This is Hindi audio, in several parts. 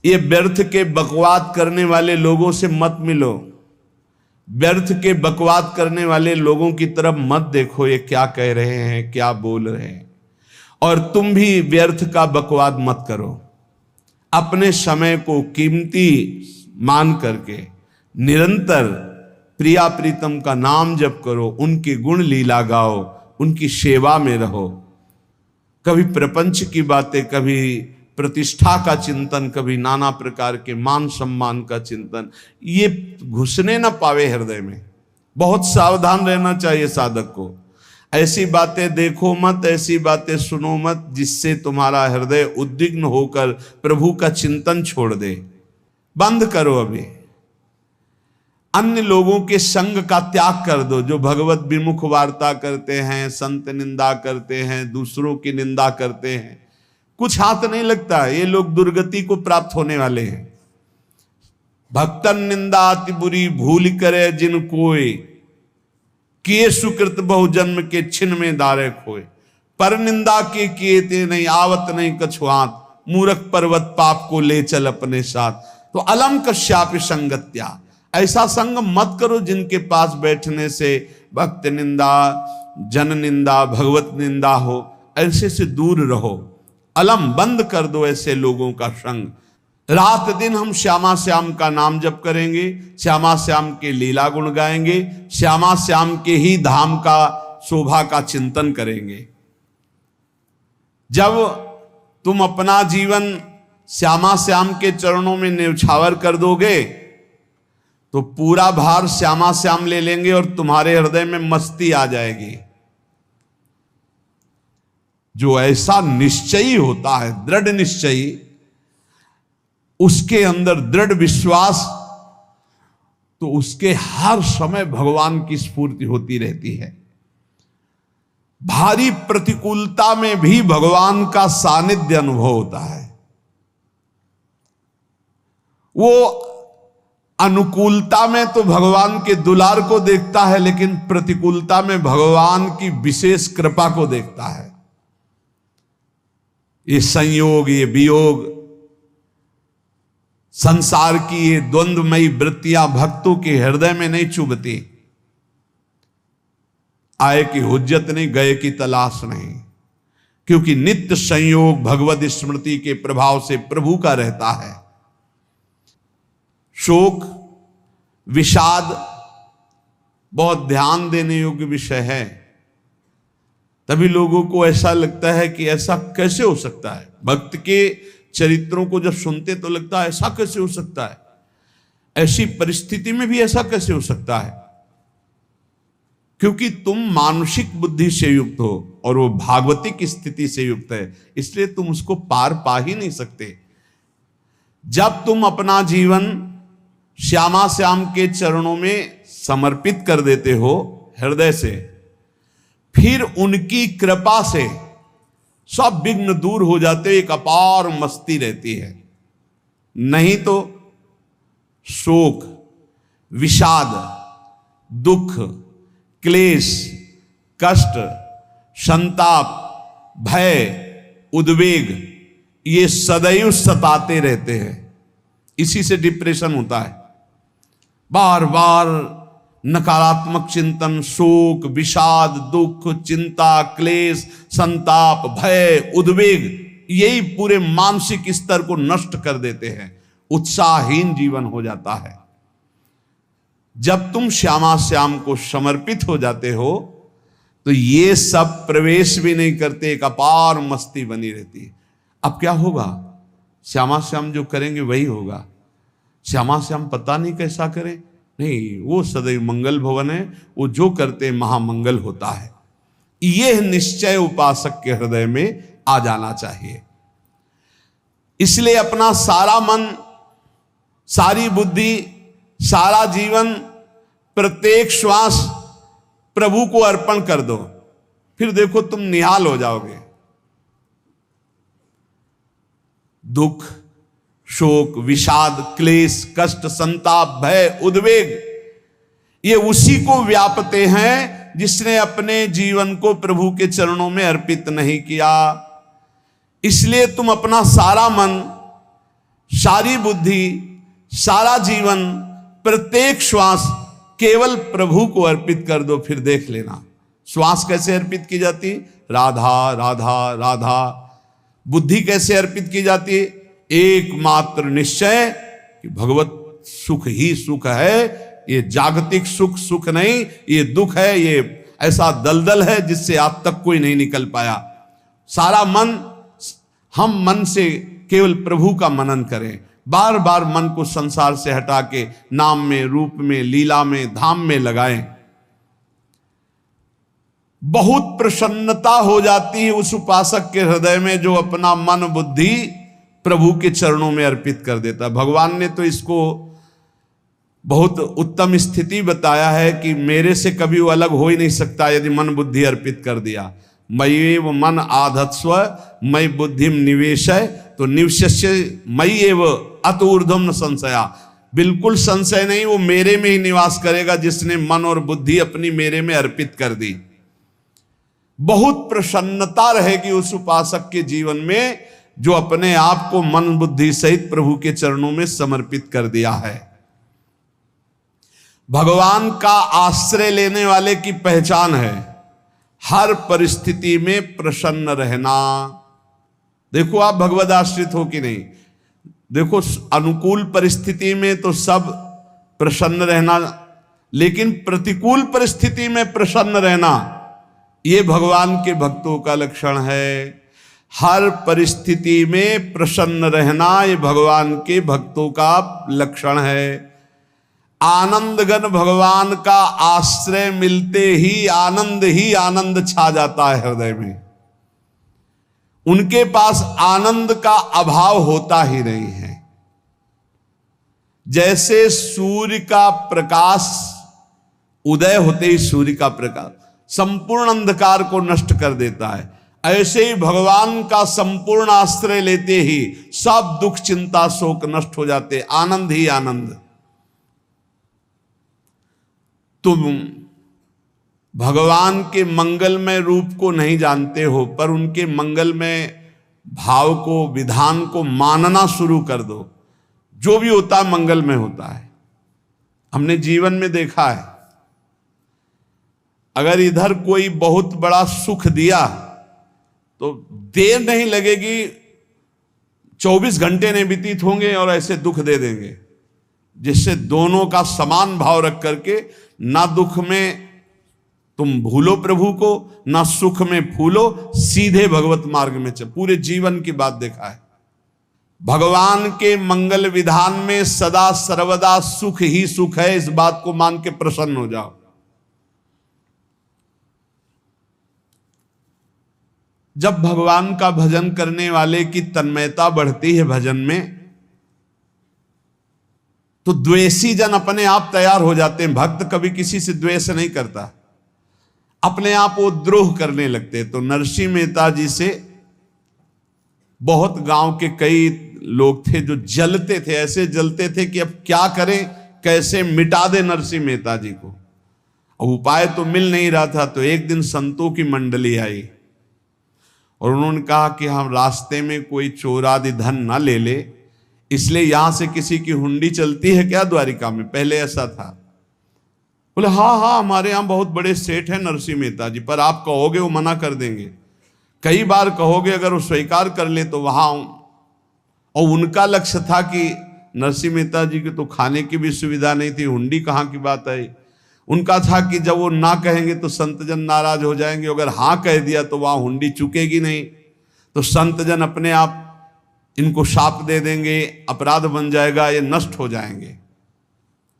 ये व्यर्थ के बकवाद करने वाले लोगों से मत मिलो, व्यर्थ के बकवाद करने वाले लोगों की तरफ मत देखो, ये क्या कह रहे हैं, क्या बोल रहे हैं। और तुम भी व्यर्थ का बकवाद मत करो। अपने समय को कीमती मान करके निरंतर प्रिया प्रीतम का नाम जप करो, उनके गुण लीला गाओ, उनकी सेवा में रहो। कभी प्रपंच की बातें, कभी प्रतिष्ठा का चिंतन, कभी नाना प्रकार के मान सम्मान का चिंतन, ये घुसने ना पावे हृदय में। बहुत सावधान रहना चाहिए साधक को। ऐसी बातें देखो मत, ऐसी बातें सुनो मत जिससे तुम्हारा हृदय उद्विग्न होकर प्रभु का चिंतन छोड़ दे। बंद करो अभी। अन्य लोगों के संग का त्याग कर दो, जो भगवत विमुख वार्ता करते हैं, संत निंदा करते हैं, दूसरों की निंदा करते हैं। कुछ हाथ नहीं लगता, ये लोग दुर्गति को प्राप्त होने वाले हैं। भक्तन निंदा अति बुरी भूल करे जिन कोय, किए सुकृत बहु जन्म के छिन में दारे खोए। पर निंदा के किए ते नहीं, आवत नहीं कछुआत, मूर्ख पर्वत पाप को ले चल अपने साथ। तो अलम कश्यापि संगत्या, ऐसा संग मत करो जिनके पास बैठने से भक्त निंदा, जन निंदा, भगवत निंदा हो। ऐसे से दूर रहो। अलम बंद कर दो ऐसे लोगों का संग। रात दिन हम श्यामा श्याम का नाम जप करेंगे, श्यामा श्याम के लीला गुण गाएंगे, श्यामा श्याम के ही धाम का शोभा का चिंतन करेंगे। जब तुम अपना जीवन श्यामा श्याम के चरणों में न्यौछावर कर दोगे तो पूरा भार श्यामा श्याम ले लेंगे और तुम्हारे हृदय में मस्ती आ जाएगी। जो ऐसा निश्चयी होता है, दृढ़ निश्चयी, उसके अंदर दृढ़ विश्वास, तो उसके हर समय भगवान की स्फूर्ति होती रहती है। भारी प्रतिकूलता में भी भगवान का सानिध्य अनुभव होता है। वो अनुकूलता में तो भगवान के दुलार को देखता है, लेकिन प्रतिकूलता में भगवान की विशेष कृपा को देखता है। ये संयोग, ये वियोग, संसार की ये द्वंद्वमयी वृत्तियां भक्तों के हृदय में नहीं चुभती। आए की हुज्जत नहीं, गए की तलाश नहीं, क्योंकि नित्य संयोग भगवत स्मृति के प्रभाव से प्रभु का रहता है। शोक, विषाद बहुत ध्यान देने योग्य विषय है। तभी लोगों को ऐसा लगता है कि ऐसा कैसे हो सकता है। भक्त के चरित्रों को जब सुनते तो लगता है ऐसा कैसे हो सकता है, ऐसी परिस्थिति में भी ऐसा कैसे हो सकता है। क्योंकि तुम मानसिक बुद्धि से युक्त हो और वो भागवतिक स्थिति से युक्त है, इसलिए तुम उसको पार पा ही नहीं सकते। जब तुम अपना जीवन श्यामा श्याम के चरणों में समर्पित कर देते हो हृदय से, फिर उनकी कृपा से सब विघ्न दूर हो जाते, एक अपार मस्ती रहती है। नहीं तो शोक, विषाद, दुख, क्लेश, कष्ट, संताप, भय, उद्वेग, ये सदैव सताते रहते हैं। इसी से डिप्रेशन होता है। बार बार नकारात्मक चिंतन, शोक, विषाद, दुख, चिंता, क्लेश, संताप, भय, उद्वेग, यही पूरे मानसिक स्तर को नष्ट कर देते हैं। उत्साहहीन जीवन हो जाता है। जब तुम श्यामा श्याम को समर्पित हो जाते हो तो ये सब प्रवेश भी नहीं करते, एक अपार मस्ती बनी रहती है। अब क्या होगा? श्यामा श्याम जो करेंगे वही होगा। श्यामा श्याम पता नहीं कैसा करें, नहीं, वो सदैव मंगल भवन है, वो जो करते महामंगल होता है। यह निश्चय उपासक के हृदय में आ जाना चाहिए। इसलिए अपना सारा मन, सारी बुद्धि, सारा जीवन, प्रत्येक श्वास प्रभु को अर्पण कर दो, फिर देखो तुम निहाल हो जाओगे। दुख, शोक, विषाद, क्लेश, कष्ट, संताप, भय, उद्वेग, ये उसी को व्यापते हैं जिसने अपने जीवन को प्रभु के चरणों में अर्पित नहीं किया। इसलिए तुम अपना सारा मन, सारी बुद्धि, सारा जीवन, प्रत्येक श्वास केवल प्रभु को अर्पित कर दो, फिर देख लेना श्वास कैसे अर्पित की जाती, राधा राधा राधा। बुद्धि कैसे अर्पित की जाती है, एकमात्र निश्चय कि भगवत सुख ही सुख है, ये जागतिक सुख सुख नहीं, ये दुख है, ये ऐसा दलदल है जिससे आज तक कोई नहीं निकल पाया। सारा मन, हम मन से केवल प्रभु का मनन करें, बार बार मन को संसार से हटा के नाम में, रूप में, लीला में, धाम में लगाएं। बहुत प्रसन्नता हो जाती है उस उपासक के हृदय में जो अपना मन बुद्धि प्रभु के चरणों में अर्पित कर देता है। भगवान ने तो इसको बहुत उत्तम स्थिति बताया है कि मेरे से कभी वो अलग हो ही नहीं सकता यदि मन बुद्धि अर्पित कर दिया। मय्येव मन आधत्स्व मयि बुद्धिम निवेशय, तो निवश्य मय्येव अत ऊर्ध्वं न संशया, बिल्कुल संशय नहीं, वो मेरे में ही निवास करेगा जिसने मन और बुद्धि अपनी मेरे में अर्पित कर दी। बहुत प्रसन्नता रहेगी उस उपासक के जीवन में जो अपने आप को मन बुद्धि सहित प्रभु के चरणों में समर्पित कर दिया है। भगवान का आश्रय लेने वाले की पहचान है हर परिस्थिति में प्रसन्न रहना। देखो आप भगवद आश्रित हो कि नहीं, देखो अनुकूल परिस्थिति में तो सब प्रसन्न रहना, लेकिन प्रतिकूल परिस्थिति में प्रसन्न रहना ये भगवान के भक्तों का लक्षण है। हर परिस्थिति में प्रसन्न रहना ये भगवान के भक्तों का लक्षण है। आनंदगन भगवान का आश्रय मिलते ही आनंद छा जाता है हृदय में। उनके पास आनंद का अभाव होता ही नहीं है। जैसे सूर्य का प्रकाश उदय होते ही सूर्य का प्रकाश संपूर्ण अंधकार को नष्ट कर देता है, ऐसे ही भगवान का संपूर्ण आश्रय लेते ही सब दुख चिंता शोक नष्ट हो जाते, आनंद ही आनंद। तुम भगवान के मंगलमय रूप को नहीं जानते हो, पर उनके मंगलमय भाव को, विधान को मानना शुरू कर दो। जो भी होता है मंगलमय होता है। हमने जीवन में देखा है, अगर इधर कोई बहुत बड़ा सुख दिया तो देर नहीं लगेगी, 24 घंटे नहीं व्यतीत होंगे और ऐसे दुख दे देंगे, जिससे दोनों का समान भाव रख करके ना दुख में तुम भूलो प्रभु को, ना सुख में फूलो, सीधे भगवत मार्ग में चल। पूरे जीवन की बात देखा है। भगवान के मंगल विधान में सदा सर्वदा सुख ही सुख है, इस बात को मान के प्रसन्न हो जाओ। जब भगवान का भजन करने वाले की तन्मयता बढ़ती है भजन में, तो द्वेषी जन अपने आप तैयार हो जाते हैं। भक्त कभी किसी से द्वेष नहीं करता, अपने आप वो द्रोह करने लगते। तो नरसिंह मेहता जी से बहुत गांव के कई लोग थे जो जलते थे, ऐसे जलते थे कि अब क्या करें, कैसे मिटा दे नरसिंह मेहता जी को। अब उपाय तो मिल नहीं रहा था। तो एक दिन संतों की मंडली आई और उन्होंने कहा कि हम रास्ते में कोई चोर आदि धन ना ले ले, इसलिए यहां से किसी की हुंडी चलती है क्या द्वारिका में? पहले ऐसा था। बोले हाँ, हमारे यहां बहुत बड़े सेठ हैं नरसिंह मेहता जी, पर आप कहोगे वो मना कर देंगे। कई बार कहोगे, अगर वो स्वीकार कर ले तो वहां। और उनका लक्ष्य था कि नरसिंह मेहता जी की तो खाने की भी सुविधा नहीं थी, हुंडी कहाँ की बात आई। उनका था कि जब वो ना कहेंगे तो संतजन नाराज हो जाएंगे, अगर हाँ कह दिया तो वहां हुंडी चुकेगी नहीं, तो संतजन अपने आप इनको शाप दे देंगे, अपराध बन जाएगा, ये नष्ट हो जाएंगे।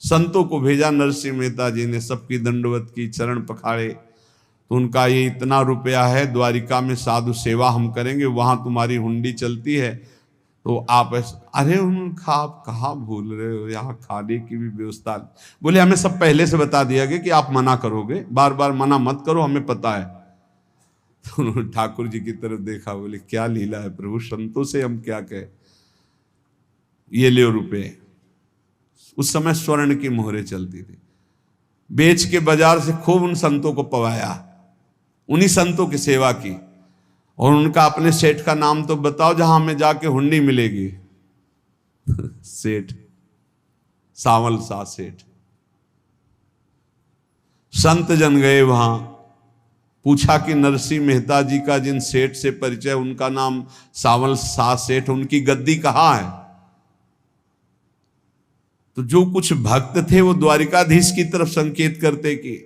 संतों को भेजा नरसिंह मेहता जी ने, सबकी दंडवत की, चरण पखाड़े। तो उनका ये इतना रुपया है, द्वारिका में साधु सेवा हम करेंगे, वहां तुम्हारी हुंडी चलती है, तो आप अरे उनका आप कहाँ भूल रहे हो, यहाँ खाने की भी व्यवस्था। बोले हमें सब पहले से बता दिया गया कि आप मना करोगे, बार बार मना मत करो, हमें पता है। तो उन्होंने ठाकुर जी की तरफ देखा, बोले क्या लीला है प्रभु, संतों से हम क्या कहें, ये ले रुपए। उस समय स्वर्ण की मोहरें चलती थी, बेच के बाजार से खूब उन संतों को पवाया, उन्हीं संतों की सेवा की। और उनका अपने सेठ का नाम तो बताओ जहां हमें जाके हुंडी मिलेगी। सेठ, सावल सा सेठ। संत जन गए वहां, पूछा कि नरसिंह मेहता जी का जिन सेठ से परिचय, उनका नाम सावल सा सेठ, उनकी गद्दी कहाँ है? तो जो कुछ भक्त थे वो द्वारिकाधीश की तरफ संकेत करते कि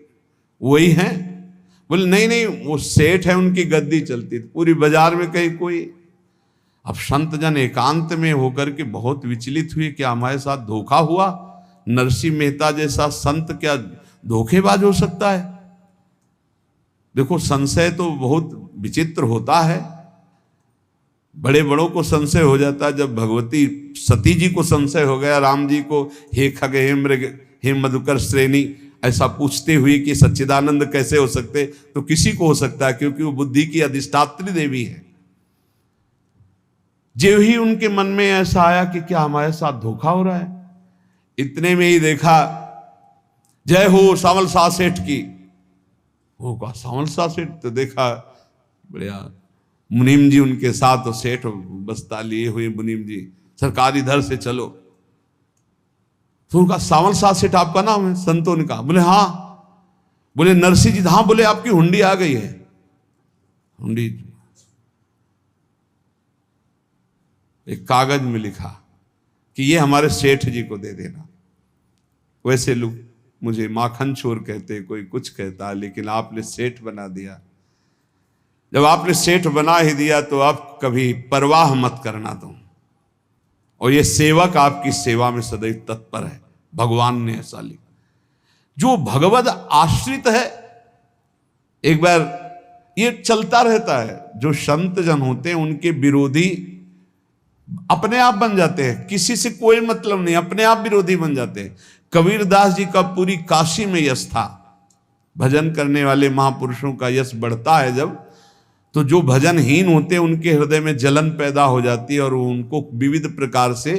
वही हैं। बोले नहीं नहीं, वो सेठ है, उनकी गद्दी चलती। पूरी बाजार में कहीं कोई। अब संत जन एकांत में होकर के बहुत विचलित हुए, क्या हमारे साथ धोखा हुआ? नरसिंह मेहता जैसा संत क्या धोखेबाज हो सकता है? देखो, संशय तो बहुत विचित्र होता है। बड़े बड़ों को संशय हो जाता है। जब भगवती सती जी को संशय हो गया, राम जी को, हे खग हे मृग हे मधुकर श्रेणी, ऐसा पूछते हुए कि सच्चिदानंद कैसे हो सकते, तो किसी को हो सकता है, क्योंकि वो बुद्धि की अधिष्ठात्री देवी है। जो ही उनके मन में ऐसा आया कि क्या हमारे साथ धोखा हो रहा है, इतने में ही देखा जय हो सावल सा सेठ की। वो कहा सावल सा सेठ? तो देखा बढ़िया मुनीम जी उनके साथ, और सेठ बस्ता लिए हुए मुनीम जी, सरकार इधर से चलो। तो उनका सावल सा सेठ आपका नाम है? संतों ने कहा। बोले हाँ। बोले नरसिंह जी? हाँ। बोले आपकी हुंडी आ गई है। हुंडी एक कागज में लिखा कि ये हमारे सेठ जी को दे देना। वैसे लोग मुझे माखन चोर कहते, कोई कुछ कहता, लेकिन आपने सेठ बना दिया। जब आपने सेठ बना ही दिया तो आप कभी परवाह मत करना तुम। और ये सेवक आपकी सेवा में सदैव तत्पर है। भगवान ने ऐसा लिखा। जो भगवद आश्रित है, एक बार ये चलता रहता है, जो संत जन होते हैं उनके विरोधी अपने आप बन जाते हैं, किसी से कोई मतलब नहीं, अपने आप विरोधी बन जाते हैं। कबीरदास जी का पूरी काशी में यश था। भजन करने वाले महापुरुषों का यश बढ़ता है जब, तो जो भजनहीन होते हैं उनके हृदय में जलन पैदा हो जाती है, और वो उनको विविध प्रकार से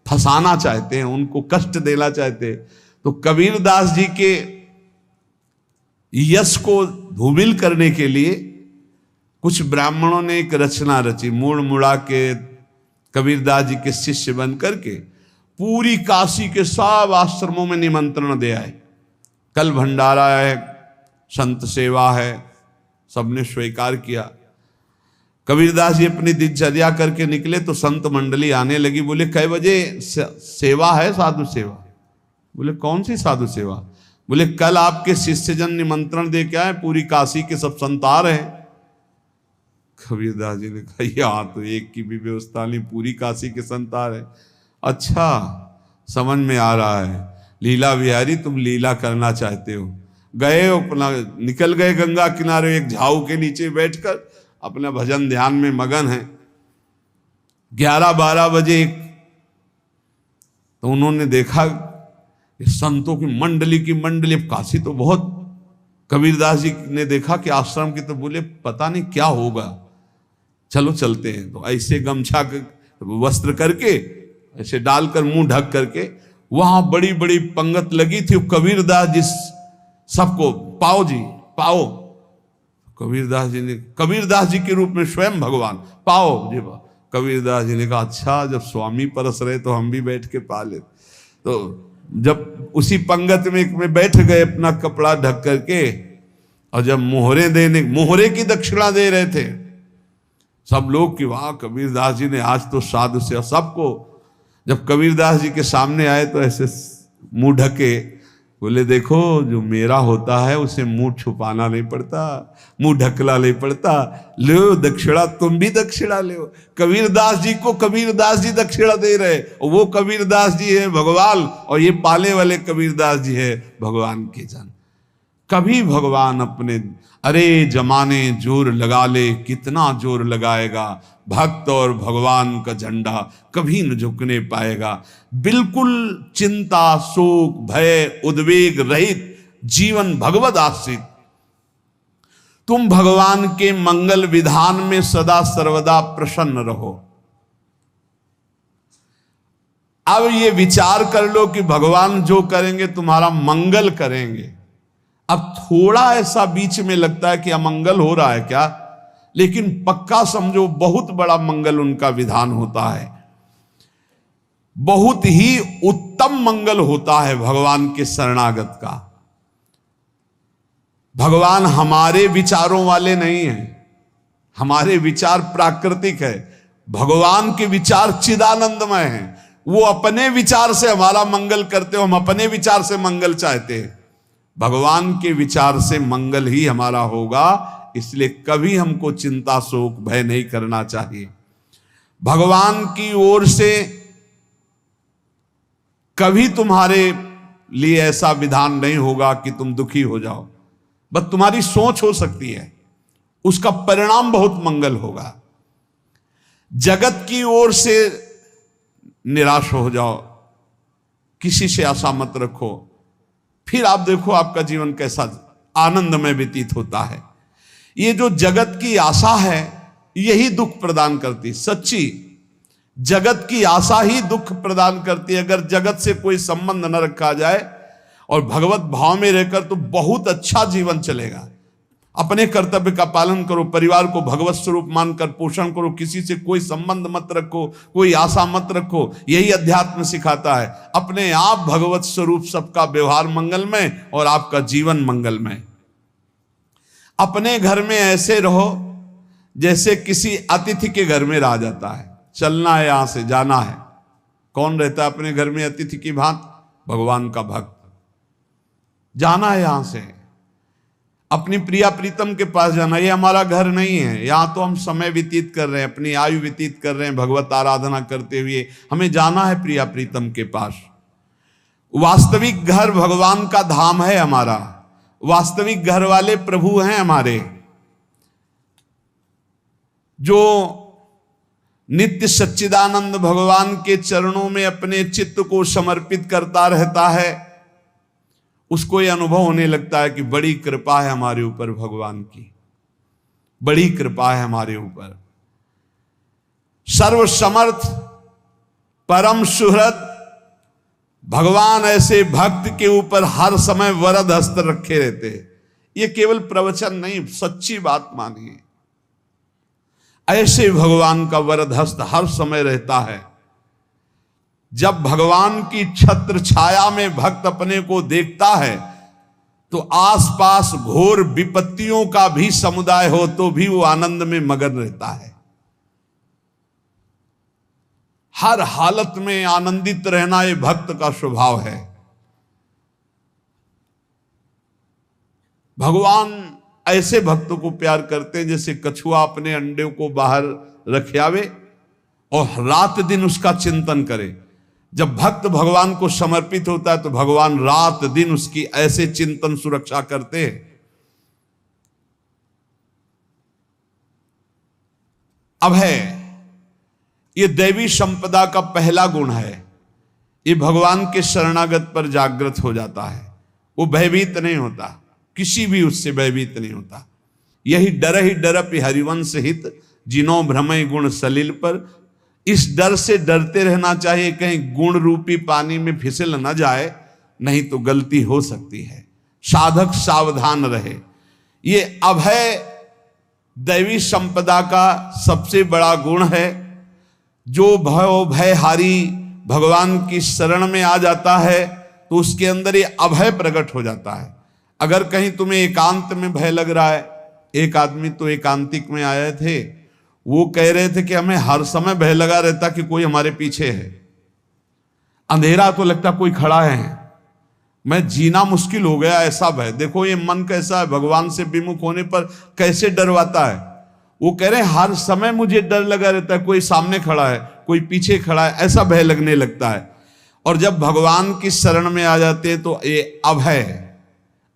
फंसाना चाहते हैं, उनको कष्ट देना चाहते हैं। तो कबीरदास जी के यश को धूमिल करने के लिए कुछ ब्राह्मणों ने एक रचना रची। मुड़ मुड़ा के कबीरदास जी के शिष्य बन करके पूरी काशी के सब आश्रमों में निमंत्रण दे आए। कल भंडारा है, संत सेवा है, सबने स्वीकार किया। कबीरदास जी अपनी दिनचर्या करके निकले तो संत मंडली आने लगी। बोले कै बजे सेवा है? साधु सेवा। बोले कौन सी साधु सेवा? बोले कल आपके शिष्यजन निमंत्रण दे के आए, पूरी काशी के सब संत आ रहे हैं। कबीरदास जी ने कहा यहाँ तो एक की भी व्यवस्था नहीं, पूरी काशी के संत आ रहे। अच्छा, समझ में आ रहा है, लीला बिहारी तुम लीला करना चाहते हो। गए अपना निकल गए गंगा किनारे, एक झाऊ के नीचे बैठकर अपना भजन ध्यान में मगन है। 11-12 बजे तो उन्होंने देखा संतों की मंडली, काशी तो बहुत। कबीरदास जी ने देखा कि आश्रम की, तो बोले पता नहीं क्या होगा, चलो चलते हैं। तो ऐसे गमछा वस्त्र करके ऐसे डालकर मुंह ढक करके, वहां बड़ी बड़ी पंगत लगी थी। कबीरदास जी सबको पाओ जी पाओ। कबीरदास जी के रूप में स्वयं भगवान पाओ जी। कबीरदास जी ने कहा अच्छा, जब स्वामी परस रहे तो हम भी बैठ के पा ले। तो जब उसी पंगत में बैठ गए अपना कपड़ा ढक करके, और जब मोहरे की दक्षिणा दे रहे थे सब लोग कि वाह कबीरदास जी ने आज तो साधु से। सबको जब कबीरदास जी के सामने आए तो ऐसे मुंह ढके, बोले देखो जो मेरा होता है उसे मुंह छुपाना नहीं पड़ता, मुंह ढकला नहीं पड़ता। लो दक्षिणा, तुम भी दक्षिणा ले। कबीरदास जी को कबीरदास जी दक्षिणा दे रहे, और वो कबीरदास जी है भगवान, और ये पाले वाले कबीरदास जी है भगवान के जन। कभी भगवान अपने, अरे जमाने जोर लगा ले, कितना जोर लगाएगा, भक्त और भगवान का झंडा कभी न झुकने पाएगा। बिल्कुल चिंता, शोक, भय, उद्वेग रहित जीवन भगवद आश्रित। तुम भगवान के मंगल विधान में सदा सर्वदा प्रसन्न रहो। अब ये विचार कर लो कि भगवान जो करेंगे तुम्हारा मंगल करेंगे। अब थोड़ा ऐसा बीच में लगता है कि अमंगल हो रहा है क्या, लेकिन पक्का समझो बहुत बड़ा मंगल उनका विधान होता है। बहुत ही उत्तम मंगल होता है भगवान के शरणागत का। भगवान हमारे विचारों वाले नहीं हैं, हमारे विचार प्राकृतिक है, भगवान के विचार चिदानंदमय हैं। वो अपने विचार से हमारा मंगल करते हो, हम अपने विचार से मंगल चाहते हैं। भगवान के विचार से मंगल ही हमारा होगा, इसलिए कभी हमको चिंता शोक भय नहीं करना चाहिए। भगवान की ओर से कभी तुम्हारे लिए ऐसा विधान नहीं होगा कि तुम दुखी हो जाओ, बस तुम्हारी सोच हो सकती है, उसका परिणाम बहुत मंगल होगा। जगत की ओर से निराश हो जाओ, किसी से आशा मत रखो, फिर आप देखो आपका जीवन कैसा आनंदमय व्यतीत होता है। ये जो जगत की आशा है यही दुख प्रदान करती, सच्ची जगत की आशा ही दुख प्रदान करती है। अगर जगत से कोई संबंध न रखा जाए और भगवत भाव में रहकर तो बहुत अच्छा जीवन चलेगा। अपने कर्तव्य का पालन करो, परिवार को भगवत स्वरूप मानकर पोषण करो, किसी से कोई संबंध मत रखो, कोई आशा मत रखो, यही अध्यात्म सिखाता है। अपने आप भगवत स्वरूप, सबका व्यवहार मंगलमय और आपका जीवन मंगलमय। अपने घर में ऐसे रहो जैसे किसी अतिथि के घर में रह जाता है, चलना है यहां से जाना है। कौन रहता है अपने घर में अतिथि की भांति? भगवान का भक्त। जाना है यहां से, अपनी प्रिया प्रीतम के पास जाना। ये हमारा घर नहीं है, यहां तो हम समय व्यतीत कर रहे हैं, अपनी आयु व्यतीत कर रहे हैं भगवत आराधना करते हुए। हमें जाना है प्रिया प्रीतम के पास। वास्तविक घर भगवान का धाम है हमारा, वास्तविक घर वाले प्रभु हैं हमारे, जो नित्य सच्चिदानंद भगवान के चरणों में अपने चित्त को समर्पित करता रहता है। उसको यह अनुभव होने लगता है कि बड़ी कृपा है हमारे ऊपर, भगवान की बड़ी कृपा है हमारे ऊपर। सर्वसमर्थ परम सुहृद भगवान ऐसे भक्त के ऊपर हर समय वरद हस्त रखे रहते हैं। ये केवल प्रवचन नहीं, सच्ची बात मानिए। ऐसे भगवान का वरद हस्त हर समय रहता है। जब भगवान की छत्र छाया में भक्त अपने को देखता है तो आसपास घोर विपत्तियों का भी समुदाय हो तो भी वो आनंद में मगन रहता है। हर हालत में आनंदित रहना ये भक्त का स्वभाव है। भगवान ऐसे भक्तों को प्यार करते हैं जैसे कछुआ अपने अंडे को बाहर रख आवे और रात दिन उसका चिंतन करे। जब भक्त भगवान को समर्पित होता है तो भगवान रात दिन उसकी ऐसे चिंतन सुरक्षा करते हैं। अभय, ये दैवी संपदा का पहला गुण है। ये भगवान के शरणागत पर जागृत हो जाता है, वो भयभीत नहीं होता, किसी भी उससे भयभीत नहीं होता। यही डरपि हरिवंश हित, जिनो भ्रमय गुण सलिल पर। इस डर से डरते रहना चाहिए कहीं गुण रूपी पानी में फिसल न जाए, नहीं तो गलती हो सकती है। साधक सावधान रहे। ये अभय दैवी संपदा का सबसे बड़ा गुण है। जो भयहारी भगवान की शरण में आ जाता है तो उसके अंदर ये अभय प्रकट हो जाता है। अगर कहीं तुम्हें एकांत में भय लग रहा है, एक आदमी तो एकांतिक में आए थे, वो कह रहे थे कि हमें हर समय भय लगा रहता कि कोई हमारे पीछे है, अंधेरा तो लगता कोई खड़ा है, मैं जीना मुश्किल हो गया, ऐसा भय। देखो ये मन कैसा है, भगवान से विमुख होने पर कैसे डरवाता है। वो कह रहे हैं हर समय मुझे डर लगा रहता है, कोई सामने खड़ा है, कोई पीछे खड़ा है, ऐसा भय लगने लगता है। और जब भगवान की शरण में आ जाते हैं तो ये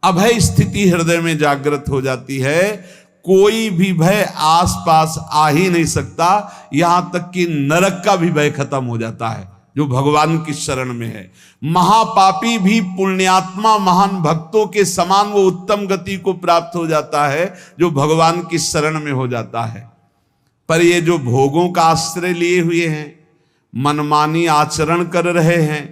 अभय स्थिति हृदय में जागृत हो जाती है। कोई भी भय आसपास आ ही नहीं सकता, यहां तक कि नरक का भी भय खत्म हो जाता है जो भगवान की शरण में है। महापापी भी पुण्यात्मा महान भक्तों के समान वो उत्तम गति को प्राप्त हो जाता है जो भगवान की शरण में हो जाता है। पर ये जो भोगों का आश्रय लिए हुए हैं, मनमानी आचरण कर रहे हैं,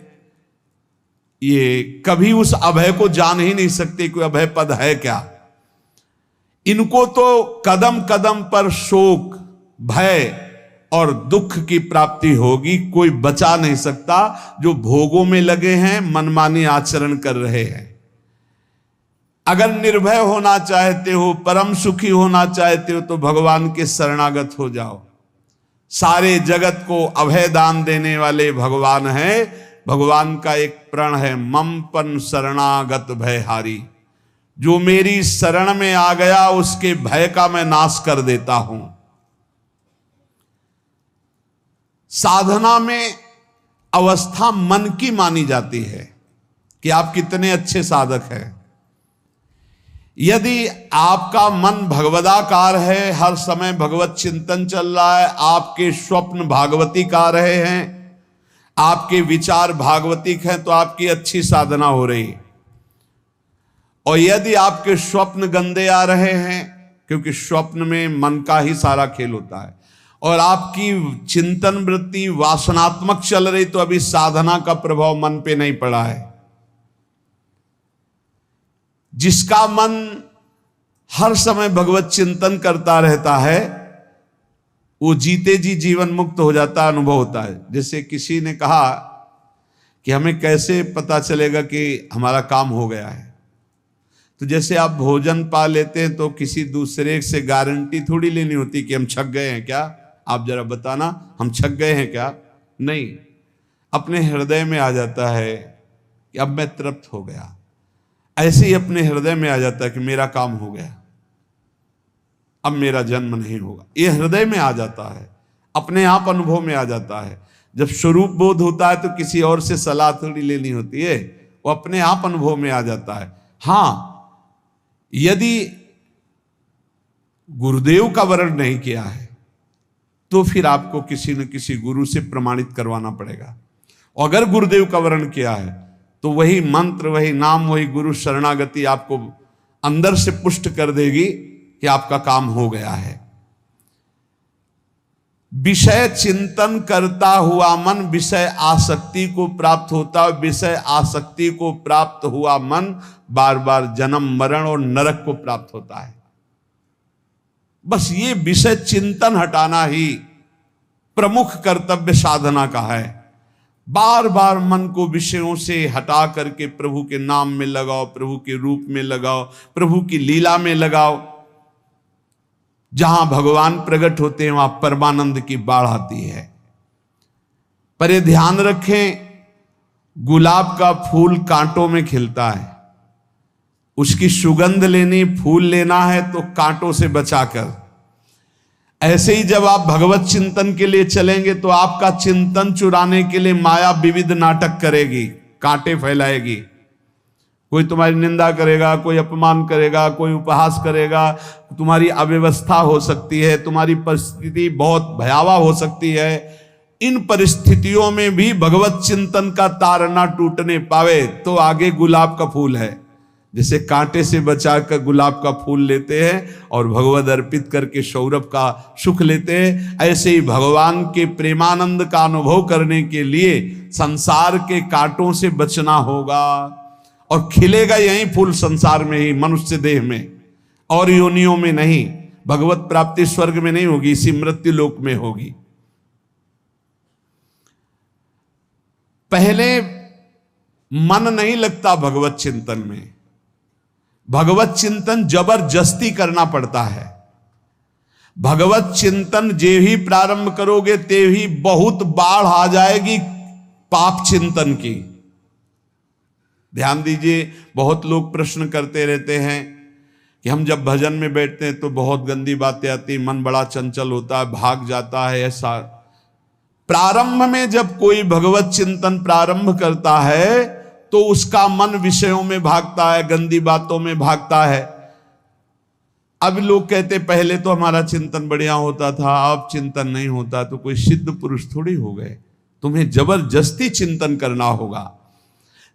ये कभी उस अभय को जान ही नहीं सकते कोई अभय पद है क्या। इनको तो कदम कदम पर शोक, भय, और दुख की प्राप्ति होगी। कोई बचा नहीं सकता जो भोगों में लगे हैं, मनमानी आचरण कर रहे हैं। अगर निर्भय होना चाहते हो, परम सुखी होना चाहते हो, तो भगवान के शरणागत हो जाओ। सारे जगत को अभय दान देने वाले भगवान हैं। भगवान का एक प्रण है, ममपन शरणागत भयहारी। जो मेरी शरण में आ गया उसके भय का मैं नाश कर देता हूं। साधना में अवस्था मन की मानी जाती है कि आप कितने अच्छे साधक हैं। यदि आपका मन भगवदाकार है, हर समय भगवत चिंतन चल रहा है, आपके स्वप्न भागवती का रहे हैं, आपके विचार भागवतिक हैं, तो आपकी अच्छी साधना हो रही है। और यदि आपके स्वप्न गंदे आ रहे हैं, क्योंकि स्वप्न में मन का ही सारा खेल होता है, और आपकी चिंतन वृत्ति वासनात्मक चल रही, तो अभी साधना का प्रभाव मन पे नहीं पड़ा है। जिसका मन हर समय भगवत चिंतन करता रहता है, वो जीते जी जीवन मुक्त हो जाता, अनुभव होता है। जैसे किसी ने कहा कि हमें कैसे पता चलेगा कि हमारा काम हो गया है, तो जैसे आप भोजन पा लेते हैं तो किसी दूसरे से गारंटी थोड़ी लेनी होती कि हम छक गए हैं क्या, आप जरा बताना हम छक गए हैं क्या। नहीं, अपने हृदय में आ जाता है कि अब मैं तृप्त हो गया। ऐसे ही अपने हृदय में आ जाता है कि मेरा काम हो गया, अब मेरा जन्म नहीं होगा। ये हृदय में आ जाता है, अपने आप अनुभव में आ जाता है। जब स्वरूप बोध होता है तो किसी और से सलाह थोड़ी लेनी होती है, वो अपने आप अनुभव में आ जाता है। हाँ, यदि गुरुदेव का वर्ण नहीं किया है तो फिर आपको किसी न किसी गुरु से प्रमाणित करवाना पड़ेगा। और अगर गुरुदेव का वर्ण किया है तो वही मंत्र, वही नाम, वही गुरु शरणागति आपको अंदर से पुष्ट कर देगी कि आपका काम हो गया है। विषय चिंतन करता हुआ मन विषय आसक्ति को प्राप्त होता है। विषय आसक्ति को प्राप्त हुआ मन बार बार जन्म मरण और नरक को प्राप्त होता है। बस ये विषय चिंतन हटाना ही प्रमुख कर्तव्य साधना का है। बार बार मन को विषयों से हटा करके प्रभु के नाम में लगाओ, प्रभु के रूप में लगाओ, प्रभु की लीला में लगाओ। जहां भगवान प्रकट होते हैं वहां परमानंद की बाढ़ आती है। पर ये ध्यान रखें, गुलाब का फूल कांटों में खिलता है, उसकी सुगंध लेनी, फूल लेना है तो कांटों से बचाकर। ऐसे ही जब आप भगवत चिंतन के लिए चलेंगे तो आपका चिंतन चुराने के लिए माया विविध नाटक करेगी, कांटे फैलाएगी। कोई तुम्हारी निंदा करेगा, कोई अपमान करेगा, कोई उपहास करेगा, तुम्हारी अव्यवस्था हो सकती है, तुम्हारी परिस्थिति बहुत भयावह हो सकती है। इन परिस्थितियों में भी भगवत चिंतन का तार ना टूटने पावे तो आगे गुलाब का फूल है। जैसे कांटे से बचाकर गुलाब का फूल लेते हैं और भगवद अर्पित करके सौरभ का सुख लेते हैं, ऐसे ही भगवान के प्रेमानंद का अनुभव करने के लिए संसार के कांटों से बचना होगा। और खिलेगा यही फूल संसार में ही, मनुष्य देह में, और योनियों में नहीं। भगवत प्राप्ति स्वर्ग में नहीं होगी, इसी मृत्यु लोक में होगी। पहले मन नहीं लगता भगवत चिंतन में, भगवत चिंतन जबरदस्ती करना पड़ता है। भगवत चिंतन जे ही प्रारंभ करोगे ते ही बहुत बाढ़ आ जाएगी पाप चिंतन की। ध्यान दीजिए, बहुत लोग प्रश्न करते रहते हैं कि हम जब भजन में बैठते हैं तो बहुत गंदी बातें आती, मन बड़ा चंचल होता है, भाग जाता है। ऐसा प्रारंभ में जब कोई भगवत चिंतन प्रारंभ करता है तो उसका मन विषयों में भागता है, गंदी बातों में भागता है। अब लोग कहते पहले तो हमारा चिंतन बढ़िया होता था, अब चिंतन नहीं होता। तो कोई सिद्ध पुरुष थोड़ी हो गए, तुम्हें जबरदस्ती चिंतन करना होगा।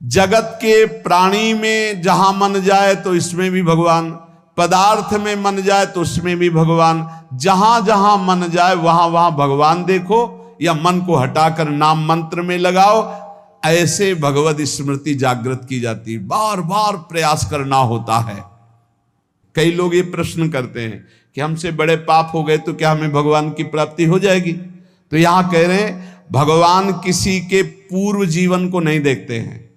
जगत के प्राणी में जहां मन जाए तो इसमें भी भगवान, पदार्थ में मन जाए तो उसमें भी भगवान, जहां जहां मन जाए वहां वहां भगवान देखो, या मन को हटाकर नाम मंत्र में लगाओ। ऐसे भगवत स्मृति जागृत की जाती है, बार बार प्रयास करना होता है। कई लोग ये प्रश्न करते हैं कि हमसे बड़े पाप हो गए तो क्या हमें भगवान की प्राप्ति हो जाएगी? तो यहां कह रहे हैं भगवान किसी के पूर्व जीवन को नहीं देखते हैं,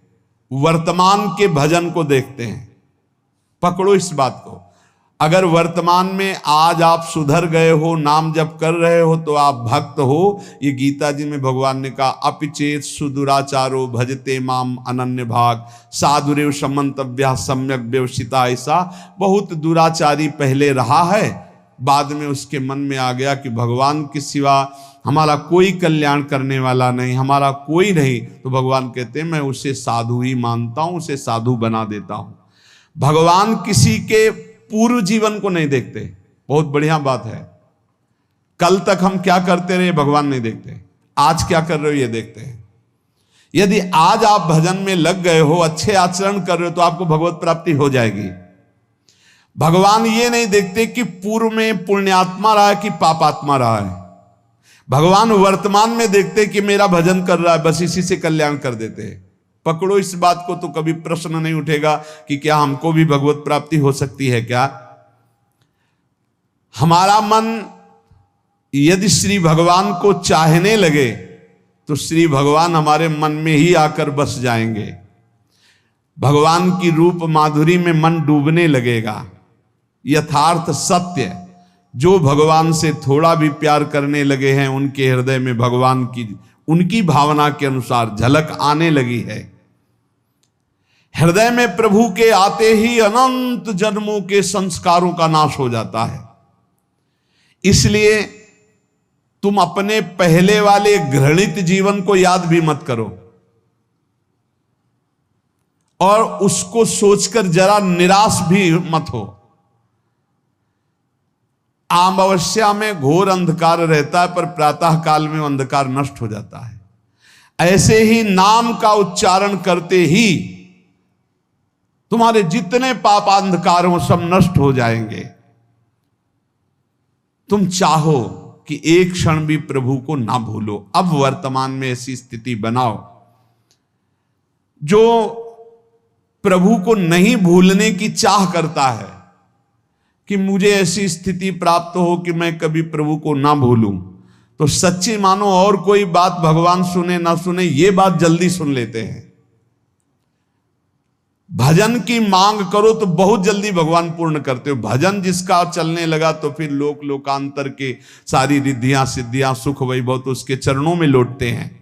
वर्तमान के भजन को देखते हैं। पकड़ो इस बात को। अगर वर्तमान में आज आप सुधर गए हो, नाम जप कर रहे हो, तो आप भक्त हो। ये गीता जी में भगवान ने कहा, अपिचेत सुदुराचारो भजते माम अनन्य भाग साधुरेव समंतव्या सम्यक व्यवसिता। ऐसा बहुत दुराचारी पहले रहा है, बाद में उसके मन में आ गया कि भगवान के सिवा हमारा कोई कल्याण करने वाला नहीं, हमारा कोई नहीं, तो भगवान कहते हैं मैं उसे साधु ही मानता हूं, उसे साधु बना देता हूं। भगवान किसी के पूर्व जीवन को नहीं देखते। बहुत बढ़िया बात है। कल तक हम क्या करते रहे भगवान नहीं देखते, आज क्या कर रहे हो ये देखते हैं। यदि आज आप भजन में लग गए हो, अच्छे आचरण कर रहे हो, तो आपको भगवत प्राप्ति हो जाएगी। भगवान ये नहीं देखते कि पूर्व में पुण्यात्मा रहा है कि पापात्मा रहा है। भगवान वर्तमान में देखते कि मेरा भजन कर रहा है, बस इसी से कल्याण कर देते हैं। पकड़ो इस बात को, तो कभी प्रश्न नहीं उठेगा कि क्या हमको भी भगवत प्राप्ति हो सकती है क्या। हमारा मन यदि श्री भगवान को चाहने लगे तो श्री भगवान हमारे मन में ही आकर बस जाएंगे। भगवान की रूप माधुरी में मन डूबने लगेगा। यथार्थ सत्य, जो भगवान से थोड़ा भी प्यार करने लगे हैं, उनके हृदय में भगवान की उनकी भावना के अनुसार झलक आने लगी है। हृदय में प्रभु के आते ही अनंत जन्मों के संस्कारों का नाश हो जाता है। इसलिए तुम अपने पहले वाले घृणित जीवन को याद भी मत करो और उसको सोचकर जरा निराश भी मत हो। अमावस्या में घोर अंधकार रहता है, पर प्रातः काल में अंधकार नष्ट हो जाता है। ऐसे ही नाम का उच्चारण करते ही तुम्हारे जितने पाप अंधकार हो सब नष्ट हो जाएंगे। तुम चाहो कि एक क्षण भी प्रभु को ना भूलो। अब वर्तमान में ऐसी स्थिति बनाओ। जो प्रभु को नहीं भूलने की चाह करता है कि मुझे ऐसी स्थिति प्राप्त हो कि मैं कभी प्रभु को ना भूलूं, तो सच्ची मानो और कोई बात भगवान सुने ना सुने, ये बात जल्दी सुन लेते हैं। भजन की मांग करो तो बहुत जल्दी भगवान पूर्ण करते हो। भजन जिसका चलने लगा तो फिर लोकांतर के सारी रिद्धियां सिद्धियां सुख वैभव तो उसके चरणों में लौटते हैं।